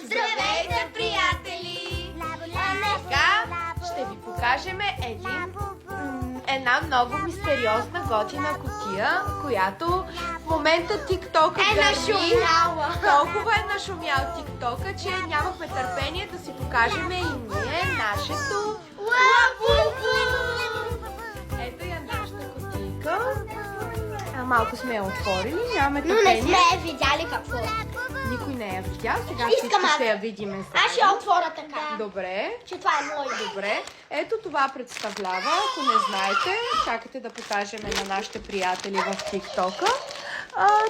Здравейте, приятели! Сега ще ви покажем една много мистериозна готина кутия, която в момента тиктока гърми. Толкова е нашумял тиктока, че нямахме търпение да си покажем и ние нашето лабубу. Ето я нашата кутийка. Малко сме я отворили, нямаме търпение. Но не сме видяли какво. Никой не я видял, сега всички ще я видим заедно. Аз ще я отворя така. Добре. Че това е мой. Добре. Ето това представлява, ако не знаете, чакате да покажем на нашите приятели в тиктока.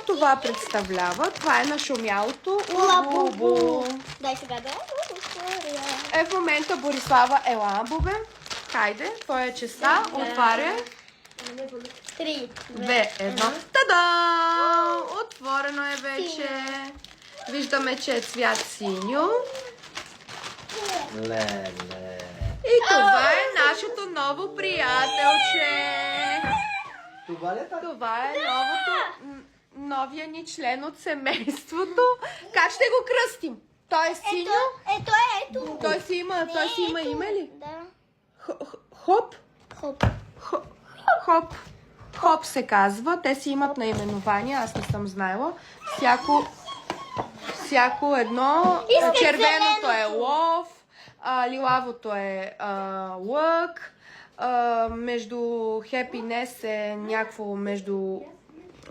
Това представлява, това е нашумялото лабубу. Дай сега да отворя. В момента Борислава, ела, бубе. Хайде, твоя честа, отваря. 3, 2, 1. Та-да! Отворено е вече. Виждаме, че е цвят синьо. И това е нашето ново приятелче. Това е новия ни член от семейството. Как ще го кръстим? Той е синьо? Ето. Той си има име ли? Да. Хоп? Хоп. Хоп. Хоп се казва. Те си имат наименования, аз не съм знаела. Всяко едно. Червеното е лов, лилавото е лък, между Happiness е някакво между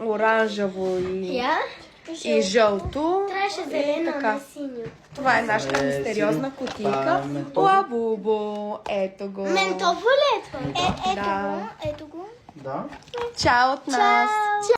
оранжево и жълто. Трябваше зелено, а не синьо. Това е нашата мистериозна кутийка. Лабубу. Ето го. Ментово ли е това? Да. Ето го. Да. Чао от нас.